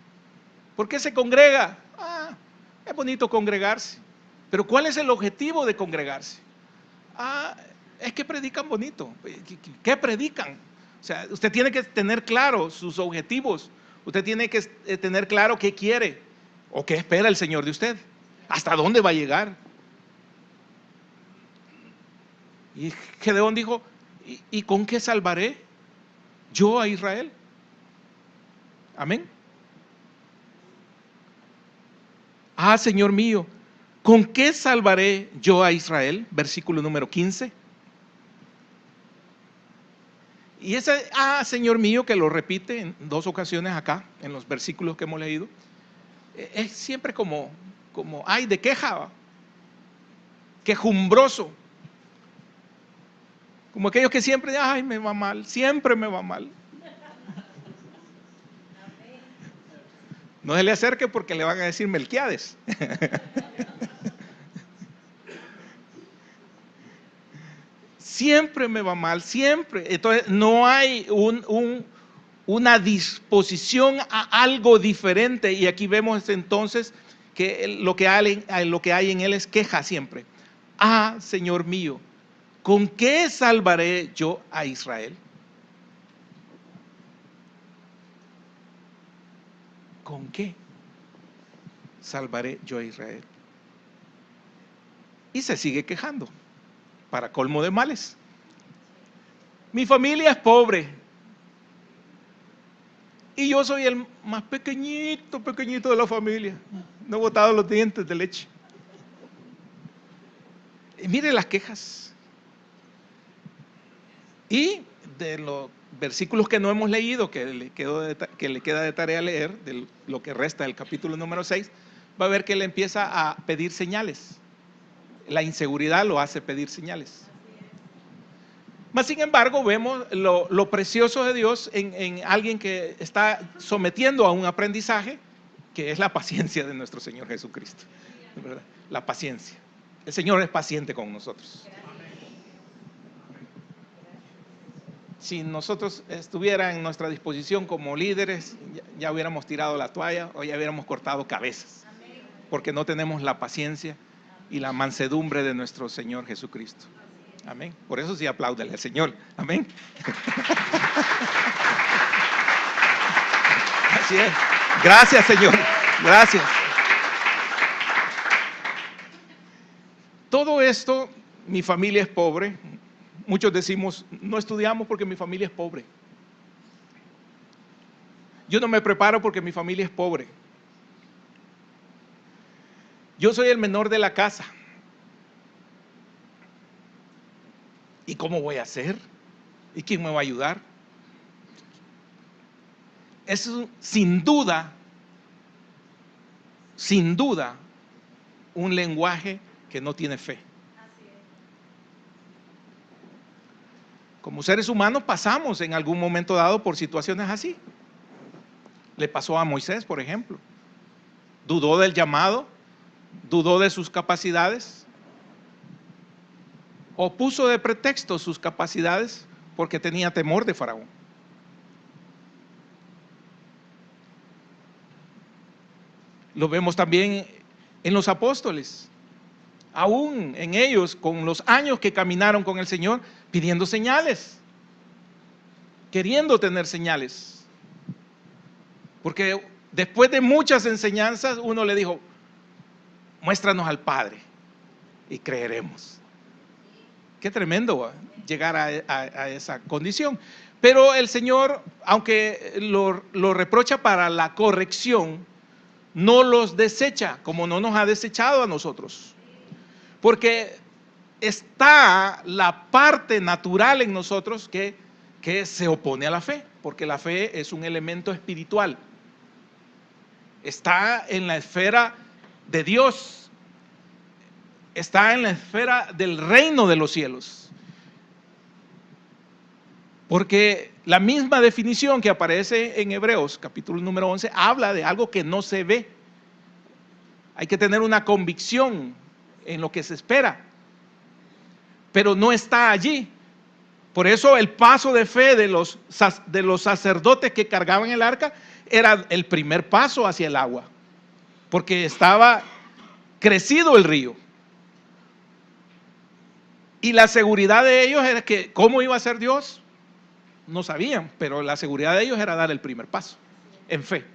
[SPEAKER 1] ¿Por qué se congrega? Es bonito congregarse, pero ¿cuál es el objetivo de congregarse? Es que predican bonito. ¿Qué predican? O sea, usted tiene que tener claro sus objetivos. Usted tiene que tener claro qué quiere o qué espera el Señor de usted. ¿Hasta dónde va a llegar? Y Gedeón dijo: ¿y con qué salvaré yo a Israel? Amén. Señor mío, ¿con qué salvaré yo a Israel? Versículo número 15. Y ese Señor mío, que lo repite en 2 ocasiones acá, en los versículos que hemos leído, es siempre como ay de queja, quejumbroso, como aquellos que siempre: ay, me va mal, siempre me va mal. No se le acerque porque le van a decir Melquiades. Siempre me va mal, siempre. Entonces no hay una disposición a algo diferente. Y aquí vemos entonces que lo que hay en él es queja siempre. Ah, Señor mío, ¿con qué salvaré yo a Israel? ¿Con qué salvaré yo a Israel? Y se sigue quejando, para colmo de males. Mi familia es pobre y yo soy el más pequeñito de la familia. No he botado los dientes de leche. Y mire las quejas. Y de los versículos que no hemos leído, que le queda de tarea leer, de lo que resta del capítulo número 6, va a ver que él empieza a pedir señales. La inseguridad lo hace pedir señales. Mas sin embargo vemos lo precioso de Dios en alguien que está sometiendo a un aprendizaje, que es la paciencia de nuestro Señor Jesucristo, ¿verdad? La paciencia. El Señor es paciente con nosotros. Si nosotros estuviera en nuestra disposición como líderes, ya hubiéramos tirado la toalla o ya hubiéramos cortado cabezas, porque no tenemos la paciencia y la mansedumbre de nuestro Señor Jesucristo. Amén. Por eso sí apláudale al Señor. Amén. Así es. Gracias, Señor. Gracias. Todo esto, mi familia es pobre. Muchos decimos, no estudiamos porque mi familia es pobre. Yo no me preparo porque mi familia es pobre. Yo soy el menor de la casa. ¿Y cómo voy a hacer? ¿Y quién me va a ayudar? Es sin duda, un lenguaje que no tiene fe. Como seres humanos pasamos en algún momento dado por situaciones así. Le pasó a Moisés, por ejemplo. Dudó del llamado, dudó de sus capacidades, o puso de pretexto sus capacidades porque tenía temor de Faraón. Lo vemos también en los apóstoles, aún en ellos, con los años que caminaron con el Señor, pidiendo señales, queriendo tener señales, porque después de muchas enseñanzas uno le dijo, muéstranos al Padre y creeremos. Qué tremendo llegar a esa condición. Pero el Señor, aunque lo reprocha para la corrección, no los desecha, como no nos ha desechado a nosotros. Porque está la parte natural en nosotros que se opone a la fe, porque la fe es un elemento espiritual. Está en la esfera de Dios. Está en la esfera del reino de los cielos. Porque la misma definición que aparece en Hebreos, capítulo número 11, habla de algo que no se ve. Hay que tener una convicción en lo que se espera, pero no está allí. Por eso el paso de fe de los sacerdotes que cargaban el arca era el primer paso hacia el agua, porque estaba crecido el río. Y la seguridad de ellos era que, ¿cómo iba a ser Dios? No sabían, pero la seguridad de ellos era dar el primer paso, en fe.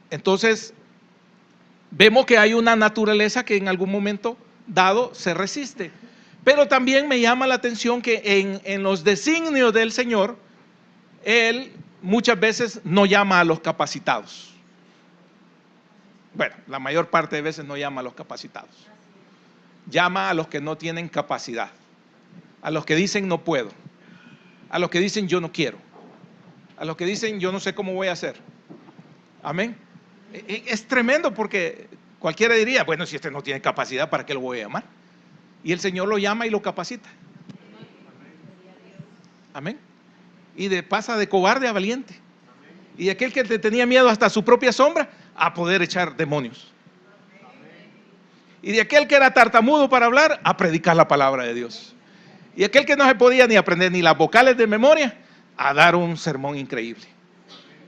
[SPEAKER 1] Entonces, vemos que hay una naturaleza que en algún momento dado se resiste. Pero también me llama la atención que en los designios del Señor, Él muchas veces no llama a los capacitados. Bueno, la mayor parte de veces no llama a los capacitados. Llama a los que no tienen capacidad, a los que dicen no puedo, a los que dicen yo no quiero, a los que dicen yo no sé cómo voy a hacer. Amén. Es tremendo porque cualquiera diría, bueno, si este no tiene capacidad, ¿para qué lo voy a llamar? Y el Señor lo llama y lo capacita. Amén. Y pasa de cobarde a valiente. Y de aquel que te tenía miedo hasta su propia sombra, a poder echar demonios. Y de aquel que era tartamudo para hablar, a predicar la palabra de Dios. Y aquel que no se podía ni aprender ni las vocales de memoria, a dar un sermón increíble.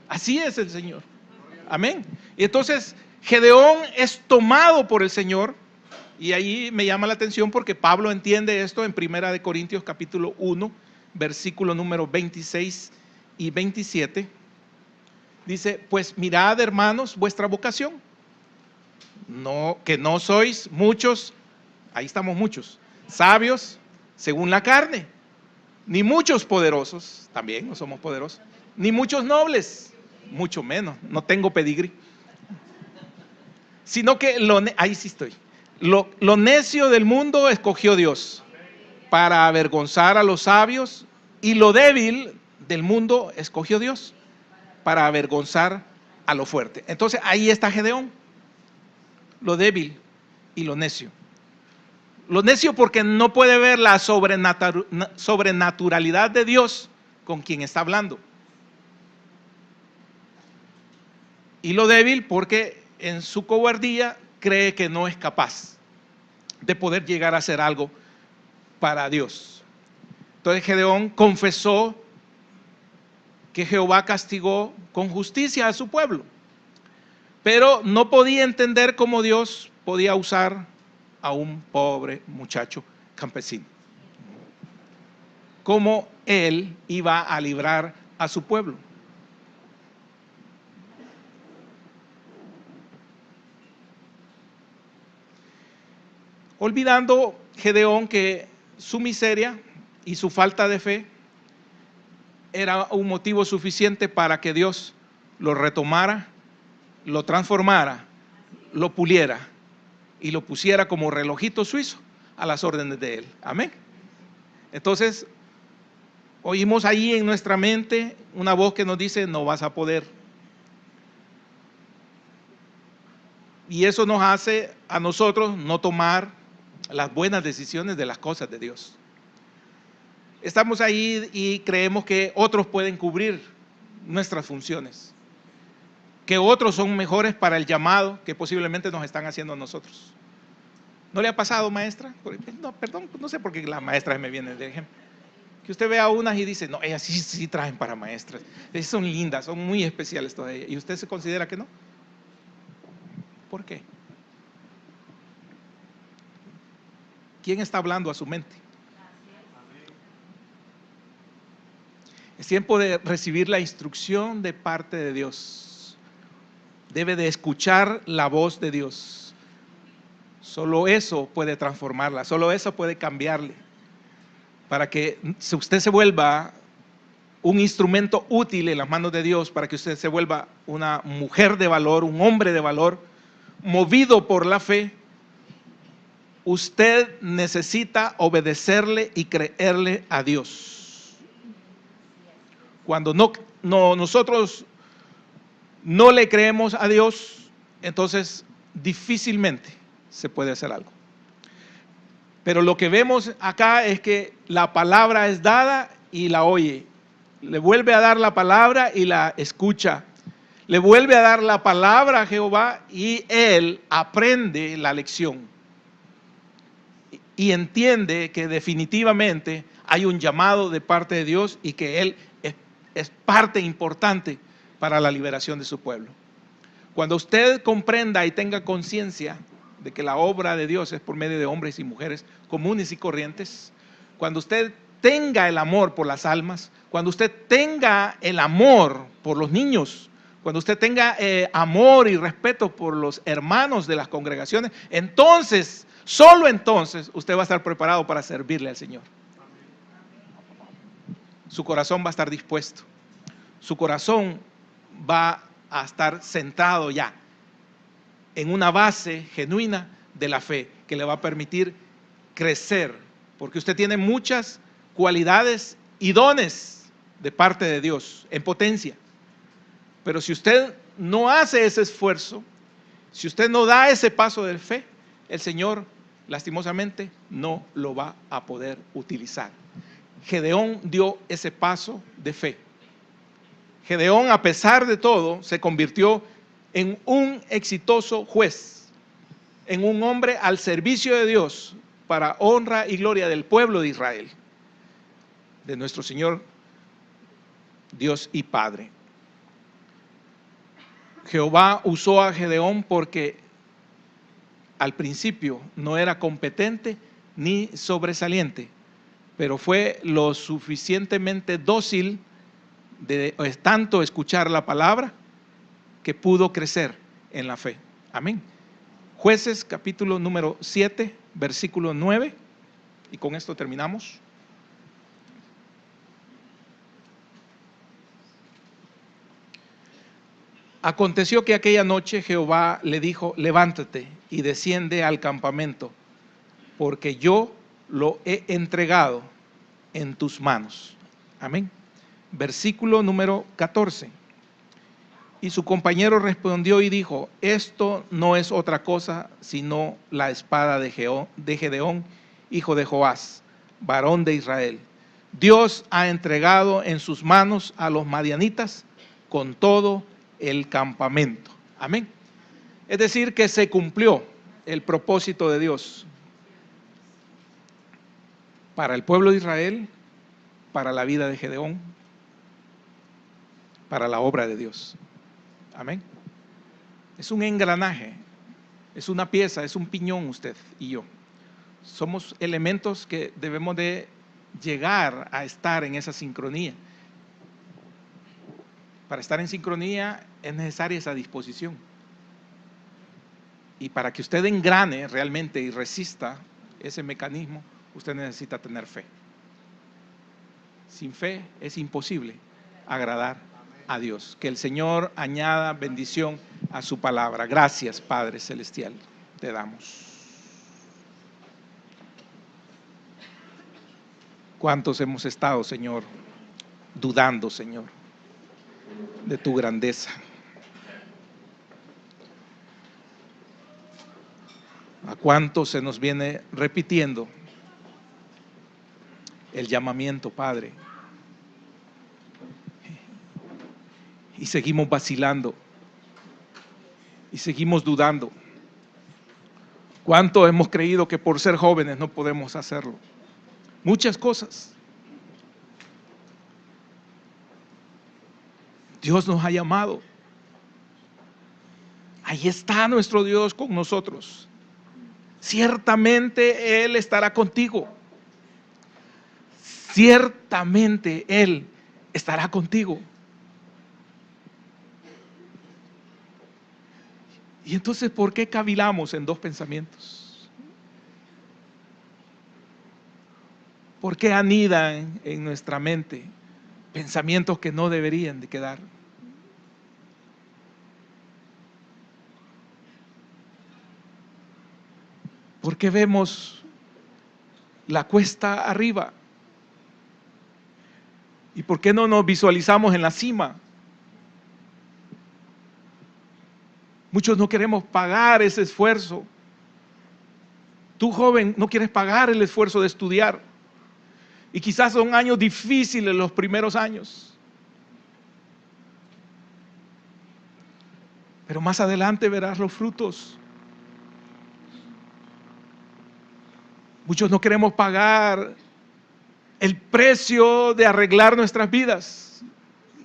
[SPEAKER 1] Así es el Señor. Amén. Y entonces Gedeón es tomado por el Señor, y ahí me llama la atención porque Pablo entiende esto en 1 Corintios capítulo 1, versículo número 26 y 27. Dice, pues mirad, hermanos, vuestra vocación. No, que no sois muchos, ahí estamos muchos, sabios según la carne, ni muchos poderosos, también no somos poderosos, ni muchos nobles, mucho menos, no tengo pedigrí, sino que ahí sí estoy, lo necio del mundo escogió Dios para avergonzar a los sabios, y lo débil del mundo escogió Dios para avergonzar a lo fuerte. Entonces ahí está Gedeón, lo débil y lo necio. Lo necio porque no puede ver la sobrenaturalidad de Dios con quien está hablando. Y lo débil porque en su cobardía cree que no es capaz de poder llegar a hacer algo para Dios. Entonces Gedeón confesó que Jehová castigó con justicia a su pueblo, pero no podía entender cómo Dios podía usar a un pobre muchacho campesino, cómo él iba a librar a su pueblo. Olvidando Gedeón que su miseria y su falta de fe era un motivo suficiente para que Dios lo retomara, lo transformara, lo puliera y lo pusiera como relojito suizo a las órdenes de Él. Amén. Entonces, oímos ahí en nuestra mente una voz que nos dice, no vas a poder. Y eso nos hace a nosotros no tomar las buenas decisiones de las cosas de Dios. Estamos ahí y creemos que otros pueden cubrir nuestras funciones, que otros son mejores para el llamado que posiblemente nos están haciendo a nosotros. ¿No le ha pasado, maestra? No, perdón, no sé por qué la maestra me viene de ejemplo. Que usted vea unas y dice, no, ellas sí traen para maestras. Ellas son lindas, son muy especiales todas ellas. ¿Y usted se considera que no? ¿Por qué? ¿Quién está hablando a su mente? Es tiempo de recibir la instrucción de parte de Dios. Debe de escuchar la voz de Dios. Solo eso puede transformarla, solo eso puede cambiarle, para que usted se vuelva un instrumento útil en las manos de Dios, para que usted se vuelva una mujer de valor, un hombre de valor, movido por la fe. Usted necesita obedecerle y creerle a Dios. Cuando nosotros no le creemos a Dios, entonces difícilmente se puede hacer algo. Pero lo que vemos acá es que la palabra es dada y la oye. Le vuelve a dar la palabra y la escucha. Le vuelve a dar la palabra a Jehová y él aprende la lección. Y entiende que definitivamente hay un llamado de parte de Dios y que él es parte importante para la liberación de su pueblo. Cuando usted comprenda y tenga conciencia de que la obra de Dios es por medio de hombres y mujeres comunes y corrientes, cuando usted tenga el amor por las almas, cuando usted tenga el amor por los niños, cuando usted tenga amor y respeto por los hermanos de las congregaciones, entonces, solo entonces, usted va a estar preparado para servirle al Señor. Su corazón va a estar dispuesto, su corazón va a estar centrado ya en una base genuina de la fe que le va a permitir crecer, porque usted tiene muchas cualidades y dones de parte de Dios en potencia, pero si usted no hace ese esfuerzo, si usted no da ese paso de fe, el Señor lastimosamente no lo va a poder utilizar. Gedeón dio ese paso de fe. Gedeón, a pesar de todo, se convirtió en un exitoso juez, en un hombre al servicio de Dios para honra y gloria del pueblo de Israel. de nuestro Señor, Dios y Padre. Jehová usó a Gedeón porque al principio no era competente ni sobresaliente, pero fue lo suficientemente dócil de tanto escuchar la palabra que pudo crecer en la fe. Amén. Jueces capítulo número 7, versículo 9, y con esto terminamos. Aconteció que aquella noche Jehová le dijo: levántate y desciende al campamento, porque yo lo he entregado en tus manos. Amén. Versículo número 14. Y su compañero respondió y dijo: esto no es otra cosa sino la espada de Gedeón, hijo de Joás, varón de Israel. Dios ha entregado en sus manos a los madianitas con todo el campamento. Amén. Es decir, que se cumplió el propósito de Dios para el pueblo de Israel, para la vida de Gedeón, para la obra de Dios. Amén. Es un engranaje, es una pieza, es un piñón usted y yo. Somos elementos que debemos de llegar a estar en esa sincronía. Para estar en sincronía es necesaria esa disposición. Y para que usted engrane realmente y resista ese mecanismo, usted necesita tener fe. Sin fe es imposible agradar a Dios. Que el Señor añada bendición a su palabra. Gracias, Padre Celestial, te damos. ¿Cuántos hemos estado, Señor, dudando, Señor, de tu grandeza? ¿A cuántos se nos viene repitiendo el llamamiento, Padre? Y seguimos vacilando y seguimos dudando. ¿Cuánto hemos creído que por ser jóvenes no podemos hacerlo? Muchas cosas. Dios nos ha llamado. Ahí está nuestro Dios con nosotros. Ciertamente Él estará contigo. Ciertamente Él estará contigo. Y entonces, ¿por qué cavilamos en dos pensamientos? ¿Por qué anidan en nuestra mente pensamientos que no deberían de quedar? ¿Por qué vemos la cuesta arriba? ¿Y por qué no nos visualizamos en la cima? Muchos no queremos pagar ese esfuerzo. Tú, joven, no quieres pagar el esfuerzo de estudiar. Y quizás son años difíciles los primeros años. Pero más adelante verás los frutos. Muchos no queremos pagar el precio de arreglar nuestras vidas.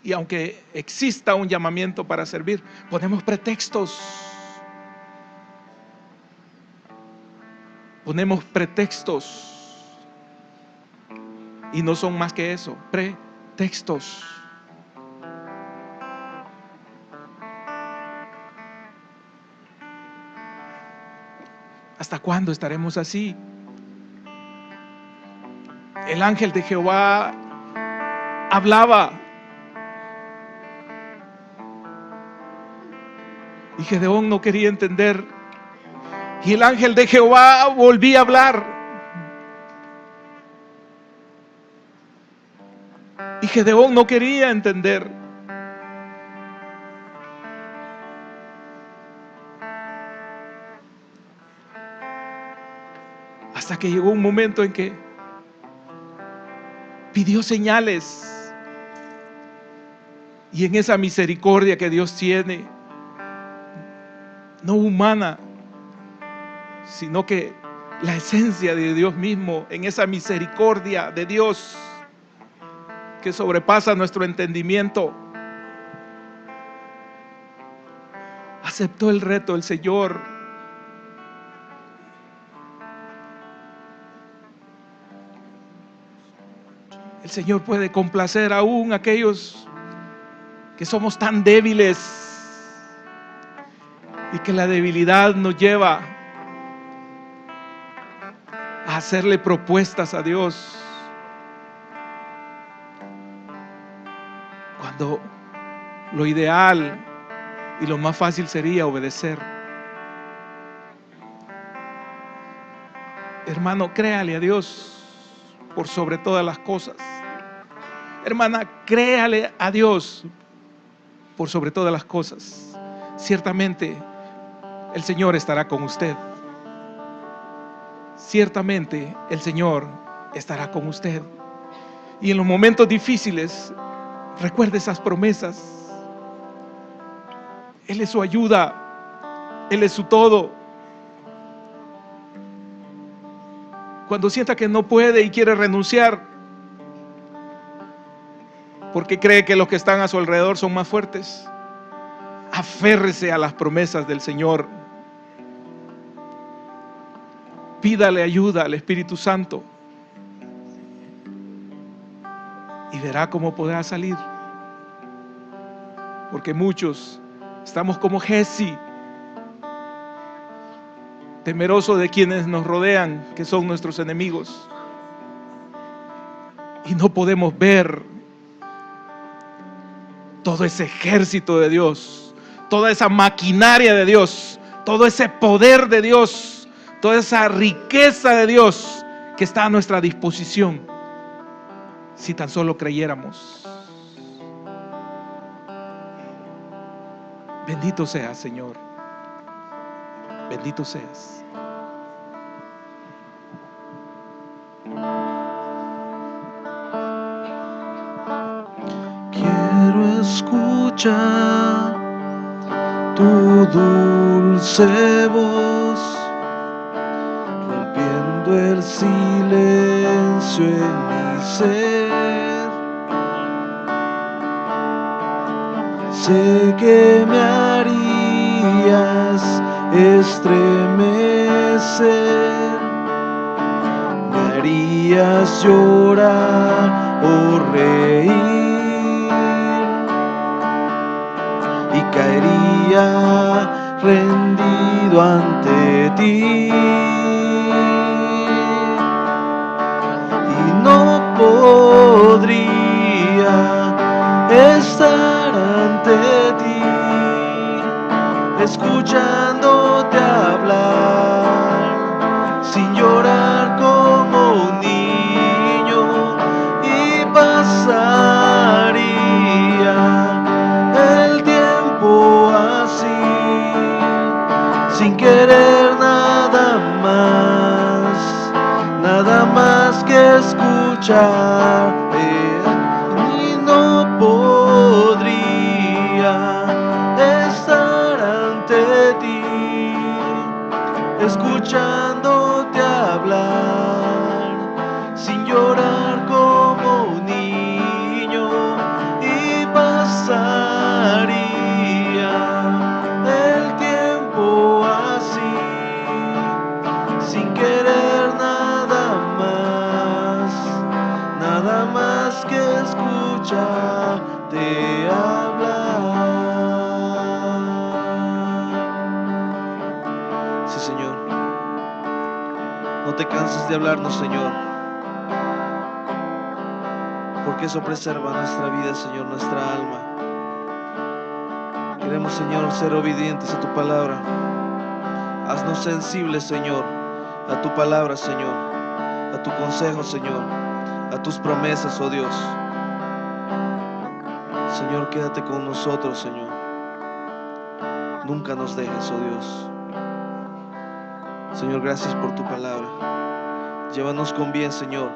[SPEAKER 1] Y aunque exista un llamamiento para servir, ponemos pretextos. Ponemos pretextos. Y no son más que eso, pretextos. ¿Hasta cuándo estaremos así? El ángel de Jehová hablaba. Y Gedeón no quería entender. Y el ángel de Jehová volvía a hablar. Y Gedeón no quería entender. Hasta que llegó un momento en que pidió señales. Y en esa misericordia que Dios tiene, no humana, sino que la esencia de Dios mismo, en esa misericordia de Dios, que sobrepasa nuestro entendimiento. Aceptó el reto el Señor. El Señor puede complacer aún a aquellos que somos tan débiles y que la debilidad nos lleva a hacerle propuestas a Dios, cuando lo ideal y lo más fácil sería obedecer. Hermano, créale a Dios por sobre todas las cosas. Hermana, créale a Dios por sobre todas las cosas. Ciertamente el Señor estará con usted. Ciertamente el Señor estará con usted. Y en los momentos difíciles, recuerde esas promesas. Él es su ayuda, Él es su todo. Cuando sienta que no puede y quiere renunciar, porque cree que los que están a su alrededor son más fuertes, aférrese a las promesas del Señor. Pídale ayuda al Espíritu Santo y verá cómo podrá salir. Porque muchos estamos como Giezi, temerosos de quienes nos rodean, que son nuestros enemigos, y no podemos ver todo ese ejército de Dios, toda esa maquinaria de Dios, todo ese poder de Dios, toda esa riqueza de Dios que está a nuestra disposición, si tan solo creyéramos. Bendito seas, Señor. Bendito seas.
[SPEAKER 2] Quiero escuchar tu dulce voz, rompiendo el silencio en mi ser. Sé que me harías estremecer, me harías llorar o reír, y caería rendido ante ti, y no podría estar ante ti, escuchándote hablar, sin llorar como un niño, y pasaría el tiempo así, sin querer nada más que escucharte, y no podría estar ante ti, escuchándote hablar, sin llorar como un niño, y pasaría el tiempo así, sin querer nada más que escucharte hablar. Sí, Señor, no te canses de hablarnos, Señor, porque eso preserva nuestra vida, Señor, nuestra alma. Queremos, Señor, ser obedientes a tu palabra. Haznos sensibles, Señor, a tu palabra, Señor, a tu consejo, Señor, a tus promesas, oh Dios. Señor, quédate con nosotros, Señor. Nunca nos dejes, oh Dios. Señor, gracias por tu palabra. Llévanos con bien, Señor,